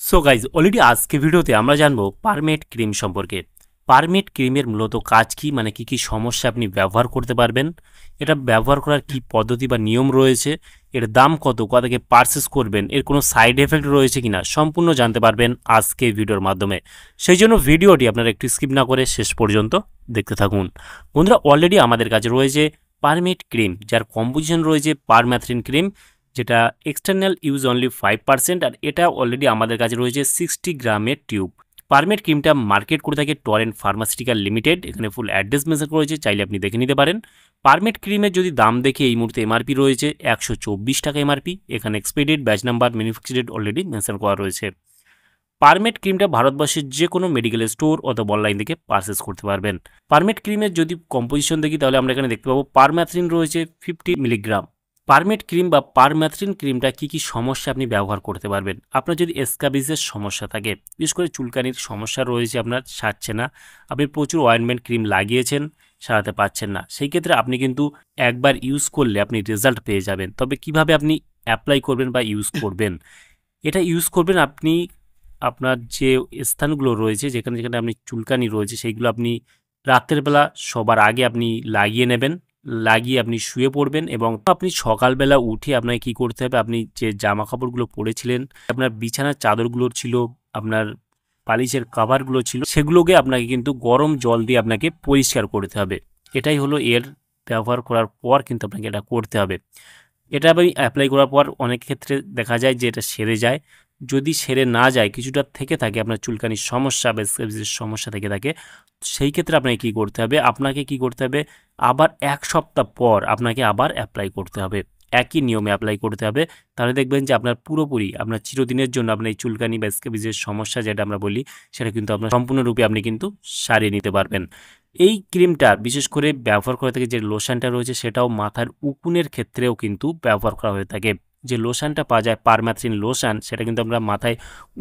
So guys already আজকে ভিডিওতে আমরা জানবো পারমেট ক্রিম সম্পর্কে। পারমেট ক্রিমের মূলত কাজ কি, মানে কি কি সমস্যা আপনি ব্যবহার করতে পারবেন, এটা ব্যবহার করার কি পদ্ধতি বা নিয়ম রয়েছে, এর দাম কত, কোথা থেকে পারচেস করবেন, এর কোনো সাইড এফেক্ট রয়েছে কিনা সম্পূর্ণ জানতে পারবেন আজকে ভিডিওর মাধ্যমে। সেই জন্য ভিডিওটি আপনারা একটু স্কিপ না করে শেষ পর্যন্ত দেখতে থাকুন। বন্ধুরা, অলরেডি আমাদের কাছে রয়েছে পারমেট ক্রিম, যার কম্পোজিশন রয়েছে পারম্যাথ্রিন ক্রিম, যেটা এক্সটার্নাল ইউজ অনলি 5%, আর এটা অলরেডি আমাদের কাছে রয়েছে 60 গ্রামের টিউব। পারমেট ক্রিমটা মার্কেট করে থাকে টরেন্ট ফার্মাসিউটিক্যাল লিমিটেড। এখানে ফুল অ্যাড্রেস মেনশন করেছে, চাইলে আপনি দেখে নিতে পারেন। পারমেট ক্রিমের যদি দাম দেখে এই মুহূর্তে এমআরপি রয়েছে 124 টাকা এমআরপি। এখানে expiry batch number, manufacture date already mention করা রয়েছে। পারমেট ক্রিমটা ভারতবর্ষের যে কোনো মেডিকেল স্টোর অথবা অনলাইন থেকে পারচেস করতে পারবেন। পারমেট ক্রিমের যদি কম্পোজিশন দেখি তাহলে আমরা এখানে দেখতে পাবো পারম্যাথ্রিন রয়েছে 50 মিলিগ্রাম। পারমেট ক্রিম বা পারম্যাথ্রিন ক্রিমটা কি কি সমস্যা আপনি ব্যবহার করতে পারবেন। আপনার যদি স্ক্যাবিজের সমস্যা থাকে, বিশেষ করে চুলকানির সমস্যা রয়েছে, আপনার সারছে না, আপনি প্রচুর অয়েনমেন্ট ক্রিম লাগিয়েছেন, সারাতে পারছেন না, সেই ক্ষেত্রে আপনি কিন্তু একবার ইউজ করলে আপনি রেজাল্ট পেয়ে যাবেন। তবে কিভাবে আপনি অ্যাপ্লাই করবেন বা ইউজ করবেন, এটা ইউজ করবেন আপনি আপনার যে স্থানগুলো রয়েছে, যেখানে যেখানে আপনি চুলকানি রয়েছে, সেইগুলো আপনি রাতের বেলা সবার আগে আপনি লাগিয়ে নেবেন। লাগিয়ে আপনি শুয়ে পড়বেন এবং আপনি সকালবেলা উঠে আপনাকে কী করতে হবে, আপনি যে জামা কাপড়গুলো পরেছিলেন, আপনার বিছানার চাদরগুলো ছিল, আপনার বালিশের কাভারগুলো ছিল, সেগুলোকে আপনাকে কিন্তু গরম জল দিয়ে আপনাকে পরিষ্কার করতে হবে। এটাই হলো এর ব্যবহার করার পর কিন্তু আপনাকে এটা করতে হবে। এটা আমি অ্যাপ্লাই করার পর অনেক ক্ষেত্রে দেখা যায় যে এটা সেরে যায়। যদি সেরে না যায়, কিছুটা থেকে থাকে, আপনার চুলকানির সমস্যা বা স্ক্যাবিজের সমস্যা থেকে থাকে, সেই ক্ষেত্রে আপনাকে কী করতে হবে, আবার 1 সপ্তাহ পর আপনাকে আবার অ্যাপ্লাই করতে হবে। একই নিয়মে অ্যাপ্লাই করতে হবে। তাহলে দেখবেন যে আপনার পুরোপুরি আপনার চিরদিনের জন্য আপনার এই চুলকানি বা স্ক্যাবিজের সমস্যা যেটা আমরা বলি, সেটা কিন্তু আপনার সম্পূর্ণরূপে আপনি কিন্তু সারিয়ে নিতে পারবেন। এই ক্রিমটা বিশেষ করে ব্যবহার করে থাকে, যে লোশনটা রয়েছে সেটাও মাথার উকুনের ক্ষেত্রেও কিন্তু ব্যবহার করা হয়ে থাকে। যে লোশনটা পাওয়া যায় পারম্যাথ্রিন লোশন, সেটা কিন্তু আমরা মাথায়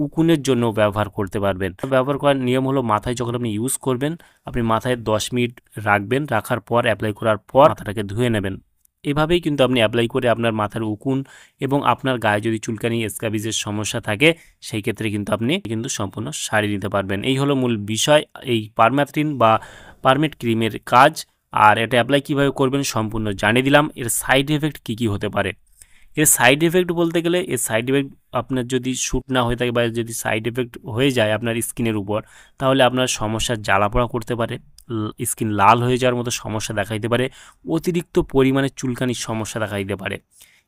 উকুনের জন্য ব্যবহার করতে পারবেন। ব্যবহার করার নিয়ম হলো, মাথায় যখন আপনি ইউজ করবেন, আপনি মাথায় 10 মিনিট রাখবেন, রাখার পর অ্যাপ্লাই করার পর মাথাটাকে ধুয়ে নেবেন। এভাবেই কিন্তু আপনি অ্যাপ্লাই করে আপনার মাথার উকুন এবং আপনার গায়ে যদি চুলকানি স্ক্যাবিজের সমস্যা থাকে, সেই ক্ষেত্রে কিন্তু আপনি সম্পূর্ণ সারিয়ে নিতে পারবেন। এই হলো মূল বিষয় এই পারম্যাথ্রিন বা পারমেট ক্রিমের কাজ। আর এটা অ্যাপ্লাই কীভাবে করবেন সম্পূর্ণ জানিয়ে দিলাম। এর সাইড এফেক্ট কী কী হতে পারে, এর সাইড এফেক্ট বলতে গেলে, এর সাইড এফেক্ট আপনার যদি শ্যুট না হয়ে থাকে বা যদি সাইড এফেক্ট হয়ে যায় আপনার স্কিনের উপর, তাহলে আপনার সমস্যার জ্বালাপোড়া করতে পারে, স্কিন লাল হয়ে যাওয়ার মতো সমস্যা দেখা দিতে পারে, অতিরিক্ত পরিমাণে চুলকানির সমস্যা দেখা দিতে পারে।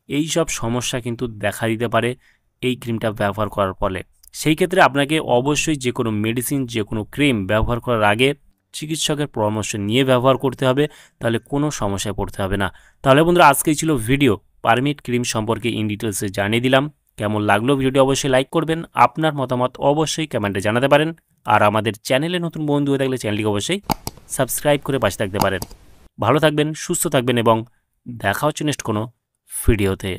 এই সব সমস্যা কিন্তু দেখা দিতে পারে এই ক্রিমটা ব্যবহার করার ফলে। সেই ক্ষেত্রে আপনাকে অবশ্যই যে কোনো মেডিসিন, যে কোনো ক্রিম ব্যবহার করার আগে চিকিৎসকের পরামর্শ নিয়ে ব্যবহার করতে হবে, তাহলে কোনো সমস্যায় পড়তে হবে না। তাহলে বন্ধুরা, আজকেই ছিল ভিডিও পারমেট ক্রিম সম্পর্কে ইন ডিটেলসে জানিয়ে দিলাম। কেমন লাগলো ভিডিওটি অবশ্যই লাইক করবেন, আপনার মতামত অবশ্যই কমেন্টে জানাতে পারেন। আর আমাদের চ্যানেলে নতুন বন্ধু হয়ে থাকলে চ্যানেলটিকে অবশ্যই সাবস্ক্রাইব করে পাশে থাকতে পারেন। ভালো থাকবেন, সুস্থ থাকবেন এবং দেখা হচ্ছে নেক্সট কোনো ভিডিওতে।